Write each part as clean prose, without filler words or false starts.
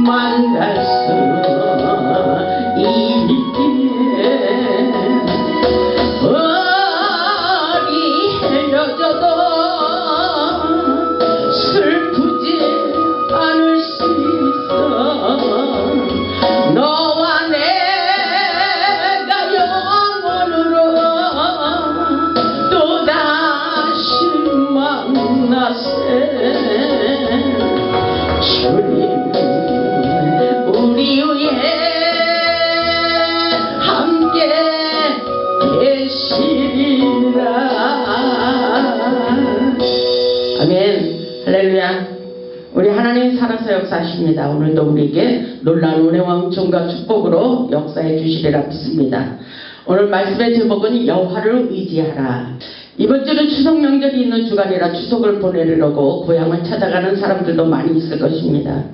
만날 수 있기에 어리해져도 슬프지 않을 수 있어. 너와 내가 영원으로 또다시 만나세. 주님 우리 위에 함께 계시리라. 아멘. 할렐루야. 우리 하나님 살아서 역사하십니다. 오늘도 우리에게 놀라운 은혜와 은총과 축복으로 역사해 주시리라 믿습니다. 오늘 말씀의 제목은 여호와를 의지하라. 이번 주는 추석 명절이 있는 주간이라 추석을 보내려고 고향을 찾아가는 사람들도 많이 있을 것입니다.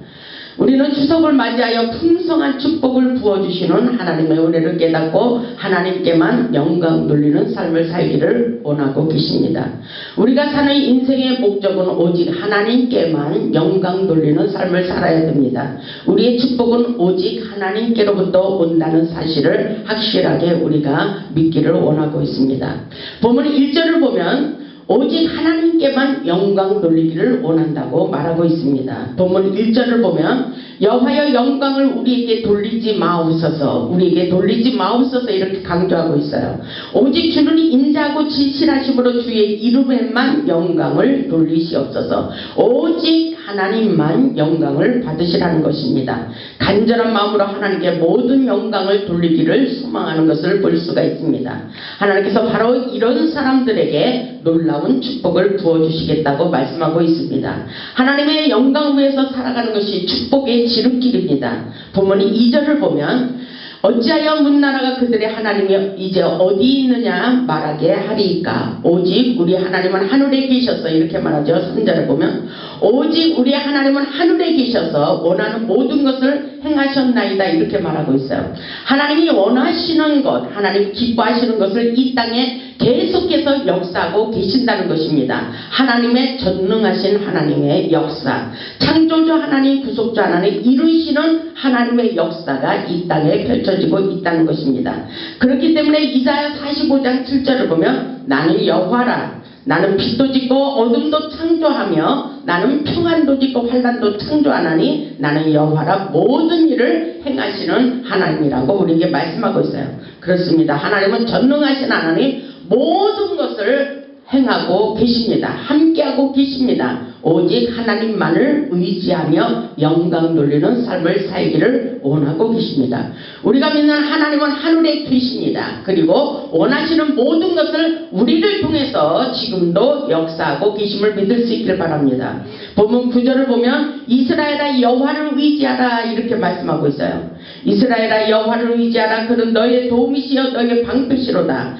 우리는 추석을 맞이하여 풍성한 축복을 부어주시는 하나님의 은혜를 깨닫고 하나님께만 영광 돌리는 삶을 살기를 원하고 계십니다. 우리가 사는 인생의 목적은 오직 하나님께만 영광 돌리는 삶을 살아야 됩니다. 우리의 축복은 오직 하나님께로부터 온다는 사실을 확실하게 우리가 믿기를 원하고 있습니다. 본문 1절을 보면 오직 하나님께만 영광 돌리기를 원한다고 말하고 있습니다. 본문 1절을 보면 여호와여 영광을 우리에게 돌리지 마옵소서, 우리에게 돌리지 마옵소서 이렇게 강조하고 있어요. 오직 주는 인자하고 진실하심으로 주의 이름에만 영광을 돌리시옵소서. 오직 하나님만 영광을 받으시라는 것입니다. 간절한 마음으로 하나님께 모든 영광을 돌리기를 소망하는 것을 볼 수가 있습니다. 하나님께서 바로 이런 사람들에게 놀라운 축복을 부어주시겠다고 말씀하고 있습니다. 하나님의 영광 위에서 살아가는 것이 축복의 지름길입니다. 본문 2절을 보면 어찌하여 문나라가 그들의 하나님이 이제 어디 있느냐 말하게 하리이까. 오직 우리 하나님은 하늘에 계셔서, 이렇게 말하죠. 3절에 보면 오직 우리 하나님은 하늘에 계셔서 원하는 모든 것을 행하셨나이다 이렇게 말하고 있어요. 하나님이 원하시는 것, 하나님 기뻐하시는 것을 이 땅에 계속해서 역사하고 계신다는 것입니다. 하나님의 전능하신 하나님의 역사, 창조주 하나님, 구속주 하나님, 이루시는 하나님의 역사가 이 땅에 펼쳐지고 있다는 것입니다. 그렇기 때문에 이사야 45장 7절을 보면 나는 여호와라, 나는 빛도 짓고 어둠도 창조하며 나는 평안도 짓고 환난도 창조하나니 나는 여호와라, 모든 일을 행하시는 하나님이라고 우리에게 말씀하고 있어요. 그렇습니다. 하나님은 전능하신 하나님, 모든 것을 행하고 계십니다. 함께하고 계십니다. 오직 하나님만을 의지하며 영광 돌리는 삶을 살기를 원하고 계십니다. 우리가 믿는 하나님은 하늘에 계십니다. 그리고 원하시는 모든 것을 우리를 통해서 지금도 역사하고 계심을 믿을 수 있기를 바랍니다. 본문 9절을 보면 이스라엘아 여호와를 의지하라 이렇게 말씀하고 있어요. 이스라엘아 여호와를 의지하라. 그는 너의 도움이시여 너의 방패시로다.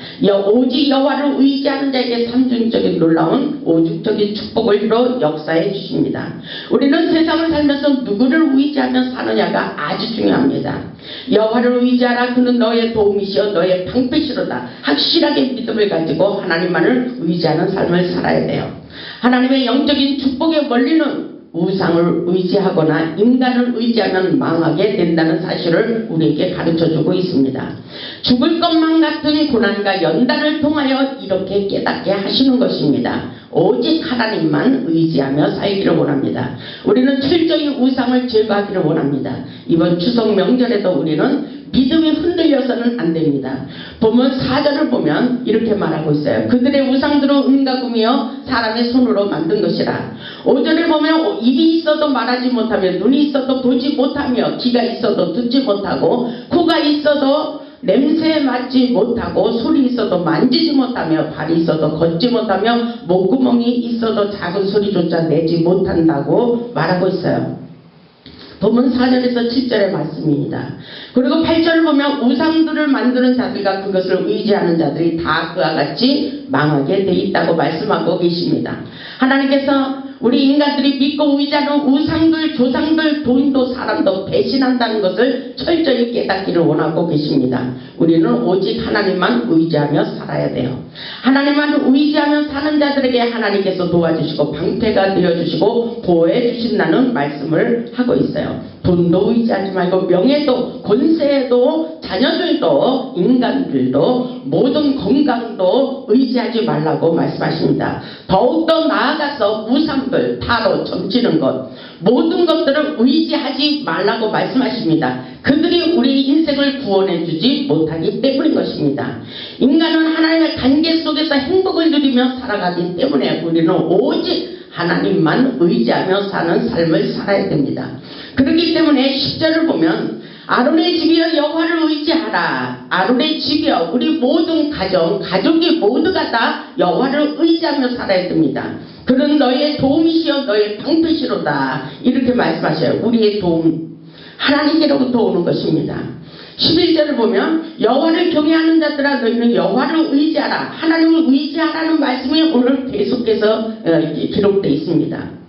오직 여호와를 의지하는 자에게 삼중적인 놀라운 오죽적인 축복을 이뤄 역사해 주십니다. 우리는 세상을 살면서 누구를 의지하며 사느냐가 아주 중요합니다. 여호와를 의지하라. 그는 너의 도움이시여 너의 방패시로다. 확실하게 믿음을 가지고 하나님만을 의지하는 삶을 살아야 돼요. 하나님의 영적인 축복에 멀리는 우상을 의지하거나 인간을 의지하면 망하게 된다는 사실을 우리에게 가르쳐주고 있습니다. 죽을 것만 같은 고난과 연단을 통하여 이렇게 깨닫게 하시는 것입니다. 오직 하나님만 의지하며 살기를 원합니다. 우리는 철저히 우상을 제거하기를 원합니다. 이번 추석 명절에도 우리는 믿음이 흔들려서는 안 됩니다. 본문 4절을 보면 이렇게 말하고 있어요. 그들의 우상들은 은과 금이여 사람의 손으로 만든 것이라. 5절에 보면 입이 있어도 말하지 못하며 눈이 있어도 보지 못하며 귀가 있어도 듣지 못하고 코가 있어도 냄새 맡지 못하고 손이 있어도 만지지 못하며 발이 있어도 걷지 못하며 목구멍이 있어도 작은 소리조차 내지 못한다고 말하고 있어요. 본문 4절에서 7절의 말씀입니다. 그리고 8절을 보면 우상들을 만드는 자들과 그것을 의지하는 자들이 다 그와 같이 망하게 돼 있다고 말씀하고 계십니다. 하나님께서 우리 인간들이 믿고 의지하는 우상들, 조상들, 돈도 사람도 배신한다는 것을 철저히 깨닫기를 원하고 계십니다. 우리는 오직 하나님만 의지하며 살아야 돼요. 하나님만 의지하며 사는 자들에게 하나님께서 도와주시고 방패가 되어주시고 보호해 주신다는 말씀을 하고 있어요. 돈도 의지하지 말고 명예도 권세도 자녀들도 인간들도 모든 건강도 의지하지 말라고 말씀하십니다. 더욱더 나아가서 우상들, 타로, 점치는 것 모든 것들을 의지하지 말라고 말씀하십니다. 그들이 우리 인생을 구원해 주지 못하기 때문인 것입니다. 인간은 하나님의 관계 속에서 행복을 누리며 살아가기 때문에 우리는 오직 하나님만 의지하며 사는 삶을 살아야 됩니다. 그렇기 때문에 10절을 보면 아론의 집이여 여호와를 의지하라. 아론의 집이여 우리 모든 가족이 모두가 다 여호와를 의지하며 살아야 됩니다. 그는 너의 도움이시여 너의 방패시로다. 이렇게 말씀하셔요. 우리의 도움 하나님께로부터 오는 것입니다. 11절을 보면 여호와를 경외하는 자들아 너희는 여호와를 의지하라. 하나님을 의지하라는 말씀이 오늘 계속해서 기록되어 있습니다.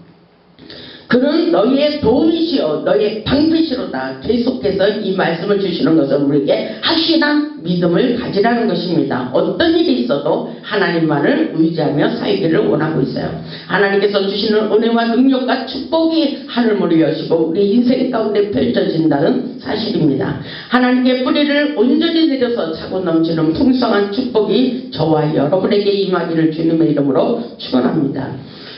그는 너희의 도움이시여 너희의 방패시로다. 계속해서 이 말씀을 주시는 것은 우리에게 확실한 믿음을 가지라는 것입니다. 어떤 일이 있어도 하나님만을 의지하며 살기를 원하고 있어요. 하나님께서 주시는 은혜와 능력과 축복이 하늘문을 여시고 우리 인생 가운데 펼쳐진다는 사실입니다. 하나님의 뿌리를 온전히 내려서 차고 넘치는 풍성한 축복이 저와 여러분에게 임하기를 주님의 이름으로 축원합니다.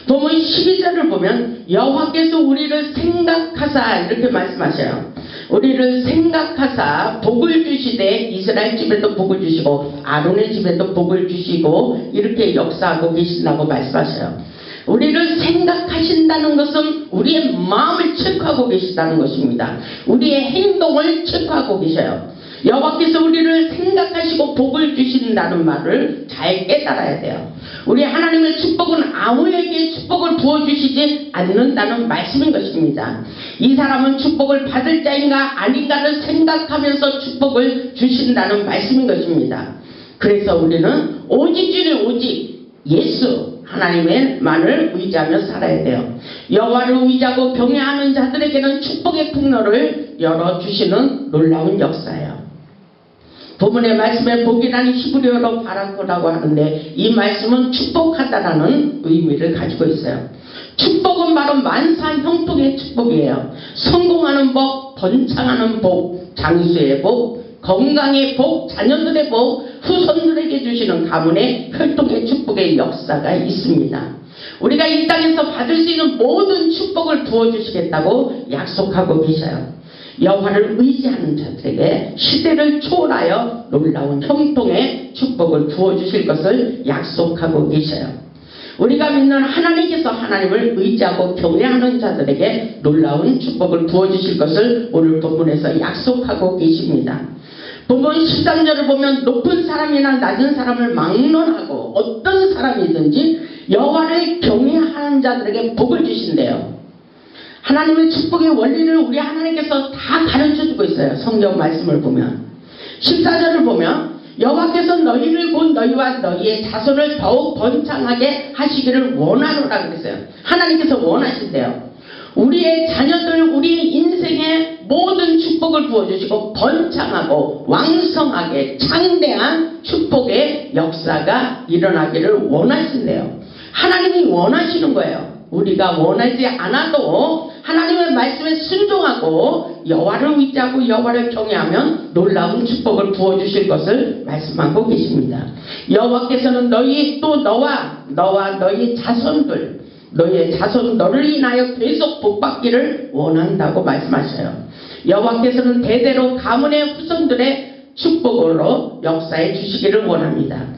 보면 12절을 보면 여호와께서 우리를 생각하사 이렇게 말씀하셔요. 우리를 생각하사 복을 주시되 이스라엘 집에도 복을 주시고 아론의 집에도 복을 주시고 이렇게 역사하고 계신다고 말씀하셔요. 우리를 생각하신다는 것은 우리의 마음을 체크하고 계시다는 것입니다. 우리의 행동을 체크하고 계셔요. 여호와께서 우리를 생각하시고 복을 주신다는 말을 잘 깨달아야 돼요. 우리 하나님의 축복은 아무에게 축복을 부어주시지 않는다는 말씀인 것입니다. 이 사람은 축복을 받을 자인가 아닌가를 생각하면서 축복을 주신다는 말씀인 것입니다. 그래서 우리는 오직 주님 오직 예수 하나님의 만을 의지하며 살아야 돼요. 여호와를 의지하고 경외하는 자들에게는 축복의 통로를 열어주시는 놀라운 역사예요. 본문의 말씀에 복이라는 히브리어로 바라코라고 하는데 이 말씀은 축복하다라는 의미를 가지고 있어요. 축복은 바로 만사 형통의 축복이에요. 성공하는 복, 번창하는 복, 장수의 복, 건강의 복, 자녀들의 복, 후손들에게 주시는 가문의 혈통의 축복의 역사가 있습니다. 우리가 이 땅에서 받을 수 있는 모든 축복을 부어주시겠다고 약속하고 계셔요. 여호와를 의지하는 자들에게 시대를 초월하여 놀라운 형통의 축복을 부어주실 것을 약속하고 계셔요. 우리가 믿는 하나님께서 하나님을 의지하고 경외하는 자들에게 놀라운 축복을 부어주실 것을 오늘 본문에서 약속하고 계십니다. 본문 13절을 보면 높은 사람이나 낮은 사람을 막론하고 어떤 사람이든지 여호와를 경외하는 자들에게 복을 주신대요. 하나님의 축복의 원리를 우리 하나님께서 다 가르쳐주고 있어요. 성경 말씀을 보면 14절을 보면 여호와께서 너희를 곧 너희와 너희의 자손을 더욱 번창하게 하시기를 원하노라 그랬어요. 하나님께서 원하신대요. 우리의 자녀들 우리의 인생에 모든 축복을 부어주시고 번창하고 왕성하게 창대한 축복의 역사가 일어나기를 원하신대요. 하나님이 원하시는 거예요. 우리가 원하지 않아도 하나님의 말씀에 순종하고 여호와를 의지하고 여호와를 경외하면 놀라운 축복을 부어주실 것을 말씀하고 계십니다. 여호와께서는 너희 또 너와 너희 자손들 너희의 자손 너를 인하여 계속 복받기를 원한다고 말씀하셔요. 여호와께서는 대대로 가문의 후손들의 축복으로 역사해 주시기를 원합니다.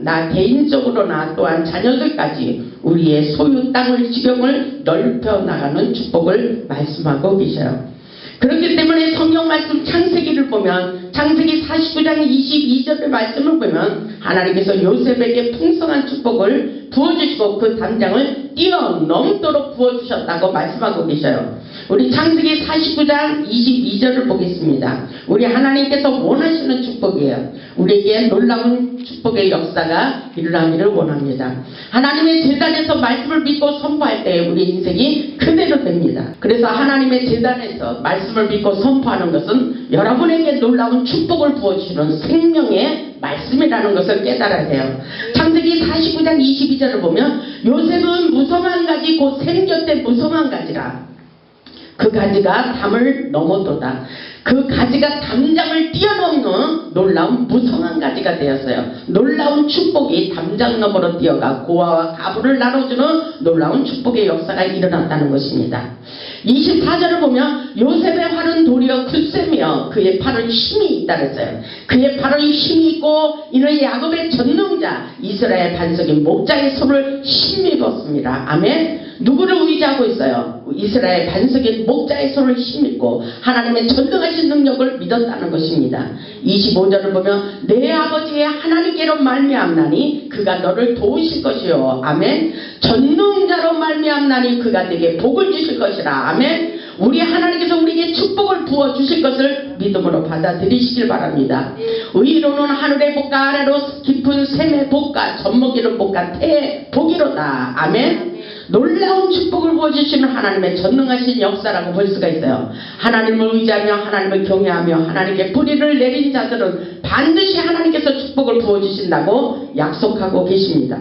나 개인적으로나 또한 자녀들까지 우리의 소유 땅을 지경을 넓혀 나가는 축복을 말씀하고 계셔요. 그렇기 때문에 성경 말씀 창세기를 보면 창세기 49장 22절의 말씀을 보면 하나님께서 요셉에게 풍성한 축복을 부어주시고 그 담장을 뛰어넘도록 부어주셨다고 말씀하고 계셔요. 우리 창세기 49장 22절을 보겠습니다. 우리 하나님께서 원하시는 축복이에요. 우리에게 놀라운 축복의 역사가 일어나기를 원합니다. 하나님의 제단에서 말씀을 믿고 선포할 때 우리 인생이 그대로 됩니다. 그래서 하나님의 제단에서 말씀을 믿고 선포하는 것은 여러분에게 놀라운 축복을 부어주시는 생명의 말씀이라는 것을 깨달아야 돼요. 창세기 49장 22절을 보면 요셉은 무성한 가지 곧 샘 곁에 무성한 가지라. 그 가지가 담을 넘어도다. 그 가지가 담장을 뛰어넘는 놀라운 무성한 가지가 되었어요. 놀라운 축복이 담장 너머로 뛰어가 고아와 가부를 나눠주는 놀라운 축복의 역사가 일어났다는 것입니다. 24절을 보면 요셉의 활은 도리어 굳세며 그의 팔은 힘이 있다 그랬어요. 그의 팔은 힘이 있고 이는 야곱의 전능자 이스라엘 반석인 목자의 손을 힘입었습니다. 아멘. 누구를 의지하고 있어요? 이스라엘 반석인 목자의 손을 힘입고 하나님의 전능하신 능력을 믿었다는 것입니다. 25절을 보면 내 아버지의 하나님께로 말미암나니 그가 너를 도우실 것이요. 아멘. 전능자로 말미암나니 그가 네게 복을 주실 것이라. 아멘. 우리 하나님께서 우리에게 축복을 부어주실 것을 믿음으로 받아들이시길 바랍니다. 의로는 하늘의 복과 아래로 깊은 샘의 복과 젖먹이는 복과 태의 복이로다. 아멘. 놀라운 축복을 부어주시는 하나님의 전능하신 역사라고 볼 수가 있어요. 하나님을 의지하며 하나님을 경외하며 하나님께 뿌리를 내린 자들은 반드시 하나님께서 축복을 부어주신다고 약속하고 계십니다.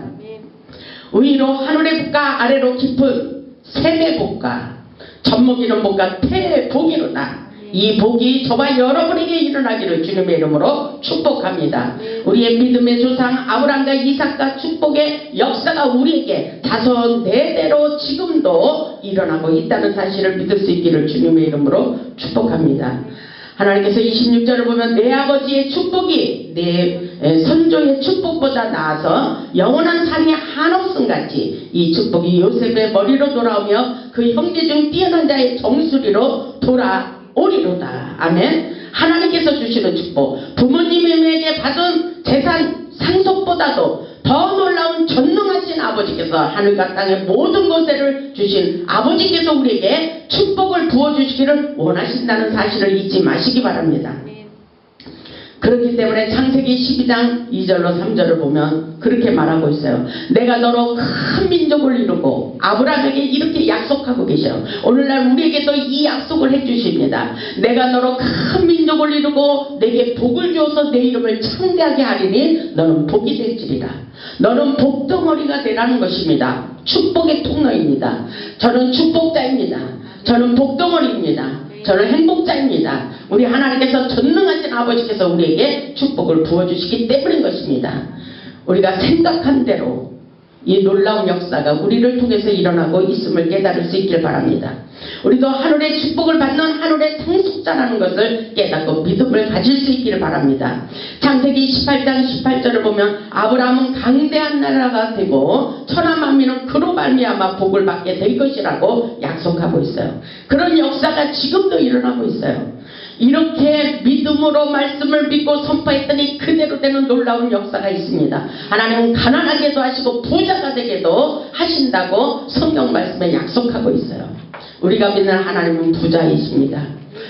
의로 하늘의 복과 아래로 깊은 샘의 복과 젖먹이는 복과 태의 복이로다. 이 복이 저와 여러분에게 일어나기를 주님의 이름으로 축복합니다. 우리의 믿음의 조상 아브라함과 이삭과 축복의 역사가 우리에게 다섯 네대로 지금도 일어나고 있다는 사실을 믿을 수 있기를 주님의 이름으로 축복합니다. 하나님께서 26절을 보면 내 아버지의 축복이 내 선조의 축복보다 나아서 영원한 산이 한없음 같이 이 축복이 요셉의 머리로 돌아오며 그 형제 중 뛰어난 자의 정수리로 돌아오리로다. 아멘. 하나님께서 주시는 축복, 부모님에게 받은 재산 상속보다도 더 놀라운 전능하신 아버지께서 하늘과 땅의 모든 것을 주신 아버지께서 우리에게 축복을 부어주시기를 원하신다는 사실을 잊지 마시기 바랍니다. 그렇기 때문에 창세기 12장 2절로 3절을 보면 그렇게 말하고 있어요. 내가 너로 큰 민족을 이루고 아브라함에게 이렇게 약속하고 계셔요. 오늘날 우리에게도 이 약속을 해주십니다. 내가 너로 큰 민족을 이루고 내게 복을 주어서 내 이름을 창대하게 하리니 너는 복이 될지리라. 너는 복덩어리가 되라는 것입니다. 축복의 통로입니다. 저는 축복자입니다. 저는 복덩어리입니다. 저는 행복자입니다. 우리 하나님께서 전능하신 아버지께서 우리에게 축복을 부어주시기 때문인 것입니다. 우리가 생각한 대로 이 놀라운 역사가 우리를 통해서 일어나고 있음을 깨달을 수 있길 바랍니다. 우리도 하늘의 축복을 받는 하늘의 상속자라는 것을 깨닫고 믿음을 가질 수 있기를 바랍니다. 창세기 18장 18절을 보면 아브라함은 강대한 나라가 되고 천하 만민은 그로 말미암아 복을 받게 될 것이라고 약속하고 있어요. 그런 역사가 지금도 일어나고 있어요. 이렇게 믿음으로 말씀을 믿고 선포했더니 그대로 되는 놀라운 역사가 있습니다. 하나님은 가난하게도 하시고 부자가 되게도 하신다고 성경 말씀에 약속하고 있어요. 우리가 믿는 하나님은 부자이십니다.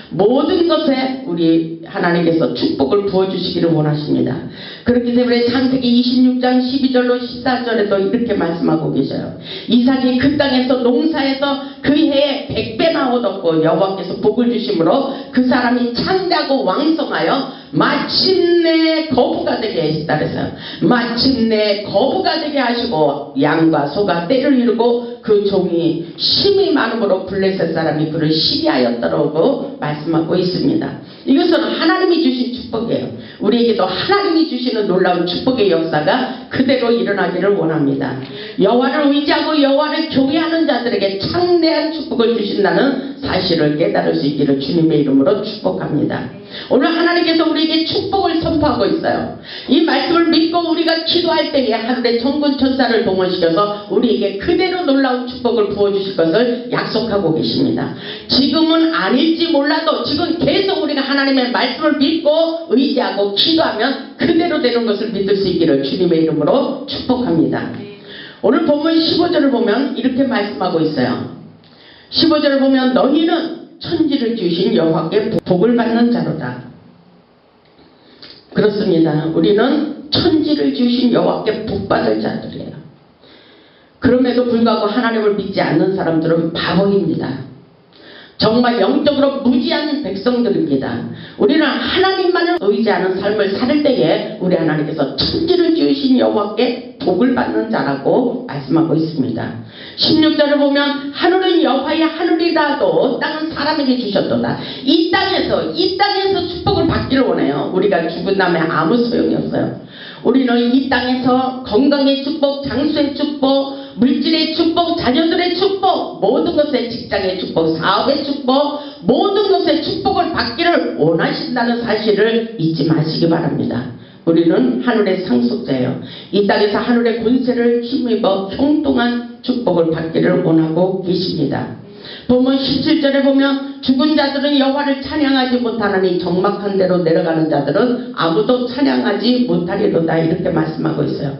모든 것에 우리 하나님께서 축복을 부어주시기를 원하십니다. 그렇기 때문에 창세기 26장 12절로 14절에도 이렇게 말씀하고 계셔요. 이삭이 그 땅에서 농사에서 그 해에 100배나 얻었고 여호와께서 복을 주심으로 그 사람이 창대하고 왕성하여 마침내 거부가 되게 하시다 그랬어요. 마침내 거부가 되게 하시고 양과 소가 때를 이루고 그 종이 힘이 많음으로 블레셋 사람이 그를 시기하였더라고 말씀하고 있습니다. 이것은 하나님이 주신 축복이에요. 우리에게도 하나님이 주시는 놀라운 축복의 역사가 그대로 일어나기를 원합니다. 여호와를 의지하고 여호와를 경외하는 자들에게 창대한 축복을 주신다는 사실을 깨달을 수 있기를 주님의 이름으로 축복합니다. 오늘 하나님께서 우리에게 축복을 선포하고 있어요. 이 말씀을 믿고 우리가 기도할 때에 하늘의 천군 천사를 동원시켜서 우리에게 그대로 놀라운 축복을 부어주실 것을 약속하고 계십니다. 지금은 아닐지 몰라도 지금 계속 우리가 하나님의 말씀을 믿고 의지하고 기도하면 그대로 되는 것을 믿을 수 있기를 주님의 이름으로 축복합니다. 오늘 본문 15절을 보면 이렇게 말씀하고 있어요. 15절을 보면 너희는 천지를 주신 여호와께 복을 받는 자로다. 그렇습니다. 우리는 천지를 주신 여호와께 복받을 자들이에요. 그럼에도 불구하고 하나님을 믿지 않는 사람들은 바보입니다. 정말 영적으로 무지한 백성들입니다. 우리는 하나님만을 의지하는 삶을 살 때에 우리 하나님께서 천지를 지으신 여호와께 복을 받는 자라고 말씀하고 있습니다. 16절을 보면 하늘은 여호와의 하늘이라도 땅은 사람에게 주셨도다. 이 땅에서 축복을 받기를 원해요. 우리가 죽은 다음에 아무 소용이 없어요. 우리는 이 땅에서 건강의 축복, 장수의 축복, 물질의 축복, 자녀들의 축복, 모든 것의 직장의 축복, 사업의 축복, 모든 것의 축복을 받기를 원하신다는 사실을 잊지 마시기 바랍니다. 우리는 하늘의 상속자예요. 이 땅에서 하늘의 권세를 힘입어 형통한 축복을 받기를 원하고 계십니다. 본문 17절에 보면 죽은 자들은 여호와를 찬양하지 못하나니 적막한 데로 내려가는 자들은 아무도 찬양하지 못하리로다, 이렇게 말씀하고 있어요.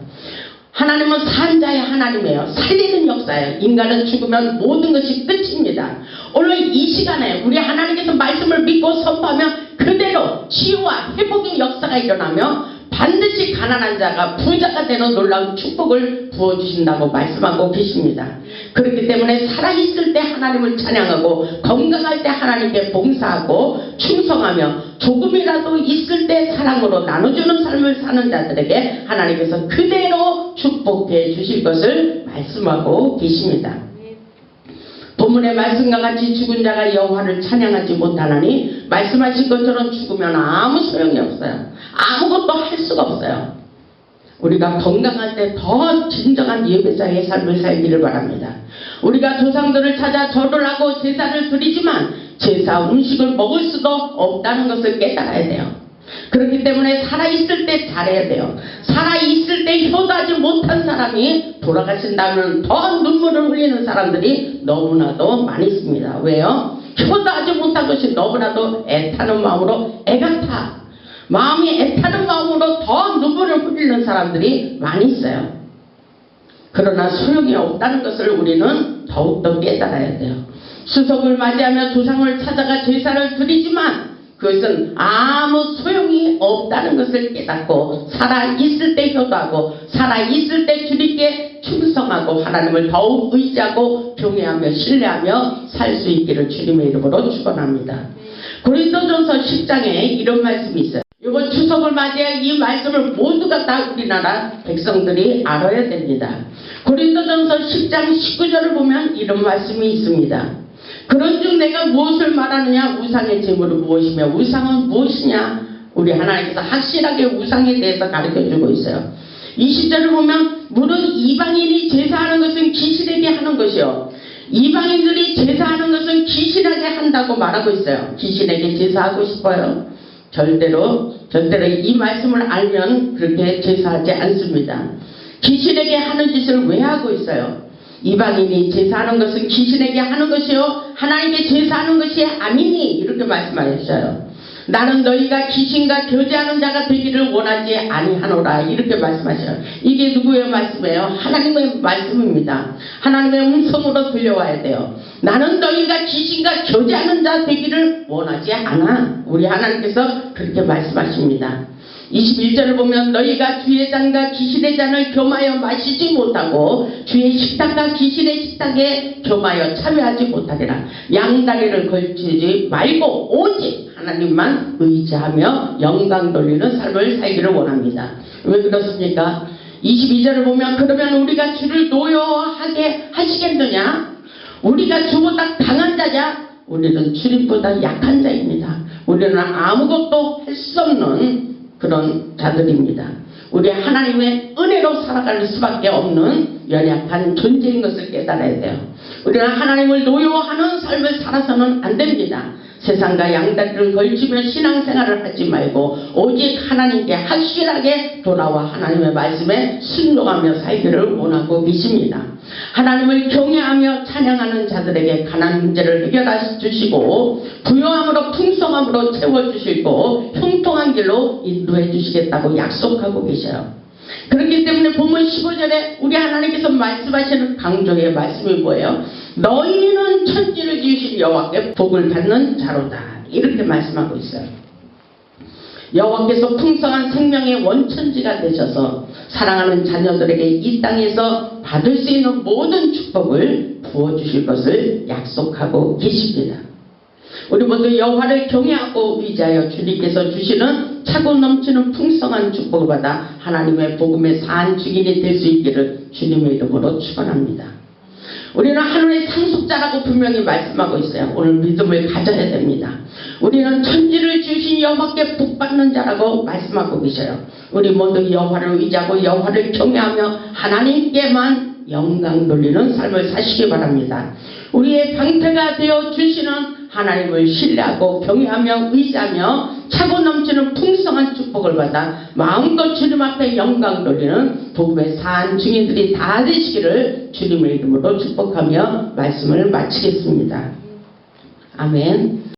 하나님은 산자의 하나님이에요. 살리는 역사예요. 인간은 죽으면 모든 것이 끝입니다. 오늘 이 시간에 우리 하나님께서 말씀을 믿고 선포하면 그대로 치유와 회복의 역사가 일어나며 반드시 가난한 자가 부자가 되는 놀라운 축복을 부어주신다고 말씀하고 계십니다. 그렇기 때문에 살아있을 때 하나님을 찬양하고 건강할 때 하나님께 봉사하고 충성하며 조금이라도 있을 때 사랑으로 나눠주는 삶을 사는 자들에게 하나님께서 그대로 축복해 주실 것을 말씀하고 계십니다. 본문의 말씀과 같이 죽은 자가 여호와를 찬양하지 못하나니 말씀하신 것처럼 죽으면 아무 소용이 없어요. 아무것도 할 수가 없어요. 우리가 건강할 때 더 진정한 예배자의 삶을 살기를 바랍니다. 우리가 조상들을 찾아 절을 하고 제사를 드리지만 제사 음식을 먹을 수도 없다는 것을 깨달아야 돼요. 그렇기 때문에 살아있을 때 잘해야 돼요. 살아있을 때 효도하지 못한 사람이 돌아가신다면 더 눈물을 흘리는 사람들이 너무나도 많이 있습니다. 왜요? 효도하지 못한 것이 너무나도 애타는 마음으로 애같아, 마음이 애타는 마음으로 더 눈물을 흘리는 사람들이 많이 있어요. 그러나 소용이 없다는 것을 우리는 더욱더 깨달아야 돼요. 수석을 맞이하며 조상을 찾아가 제사를 드리지만 그것은 아무 소용이 없다는 것을 깨닫고 살아있을 때 효도하고 살아있을 때 주님께 충성하고 하나님을 더욱 의지하고 경외하며 신뢰하며 살 수 있기를 주님의 이름으로 축원합니다. 고린도전서 10장에 이런 말씀이 있어요. 이번 추석을 맞이해 이 말씀을 모두가 다 우리나라 백성들이 알아야 됩니다. 고린도전서 10장 19절을 보면 이런 말씀이 있습니다. 그런즉 내가 무엇을 말하느냐? 우상의 제물은 무엇이며 우상은 무엇이냐? 우리 하나님께서 확실하게 우상에 대해서 가르쳐주고 있어요. 20절을 보면 물은 이방인이 제사하는 것은 귀신에게 하는 것이요, 이방인들이 제사하는 것은 귀신에게 한다고 말하고 있어요. 귀신에게 제사하고 싶어요? 절대로 이 말씀을 알면 그렇게 제사하지 않습니다. 귀신에게 하는 짓을 왜 하고 있어요? 이방인이 제사하는 것은 귀신에게 하는 것이요 하나님께 제사하는 것이 아니니, 이렇게 말씀하셨어요. 나는 너희가 귀신과 교제하는 자가 되기를 원하지 아니하노라, 이렇게 말씀하셔요. 이게 누구의 말씀이에요? 하나님의 말씀입니다. 하나님의 음성으로 들려와야 돼요. 나는 너희가 귀신과 교제하는 자 되기를 원하지 않아. 우리 하나님께서 그렇게 말씀하십니다. 21절을 보면 너희가 주의 잔과 귀신의 잔을 겸하여 마시지 못하고 주의 식탁과 귀신의 식탁에 겸하여 참여하지 못하리라. 양다리를 걸치지 말고 오직 하나님만 의지하며 영광 돌리는 삶을 살기를 원합니다. 왜 그렇습니까? 22절을 보면 그러면 우리가 주를 노여하게 하시겠느냐? 우리가 주보다 강한 자냐? 우리는 주님보다 약한 자입니다. 우리는 아무것도 할 수 없는 그런 자들입니다. 우리 하나님의 은혜로 살아갈 수밖에 없는 연약한 존재인 것을 깨달아야 돼요. 우리는 하나님을 노여워하는 삶을 살아서는 안 됩니다. 세상과 양다리를 걸치며 신앙생활을 하지 말고 오직 하나님께 확실하게 돌아와 하나님의 말씀에 순종하며 살기를 원하고 계십니다. 하나님을 경외하며 찬양하는 자들에게 가난 문제를 해결해 주시고 부요함으로 풍성함으로 채워주시고 형통한 길로 인도해 주시겠다고 약속하고 계셔요. 그렇기 때문에 본문 15절에 우리 하나님께서 말씀하시는 강조의 말씀이 뭐예요? 너희는 천지를 지으신 여호와께 복을 받는 자로다, 이렇게 말씀하고 있어요. 여호와께서 풍성한 생명의 원천지가 되셔서 사랑하는 자녀들에게 이 땅에서 받을 수 있는 모든 축복을 부어주실 것을 약속하고 계십니다. 우리 모두 여호와를 경외하고 의지하여 주님께서 주시는 차고 넘치는 풍성한 축복을 받아 하나님의 복음의 산 증인이 될 수 있기를 주님의 이름으로 축원합니다. 우리는 하늘의 상속자라고 분명히 말씀하고 있어요. 오늘 믿음을 가져야 됩니다. 우리는 천지를 지으신 여호와께 복받는 자라고 말씀하고 계셔요. 우리 모두 여호와를 의지하고 여호와를 경외하며 하나님께만 영광 돌리는 삶을 사시기 바랍니다. 우리의 방패가 되어 주시는 하나님을 신뢰하고 경외하며 의지하며 차고 넘치는 풍성한 축복을 받아 마음껏 주님 앞에 영광 돌리는 복음의 산 증인들이 다 되시기를 주님의 이름으로 축복하며 말씀을 마치겠습니다. 아멘.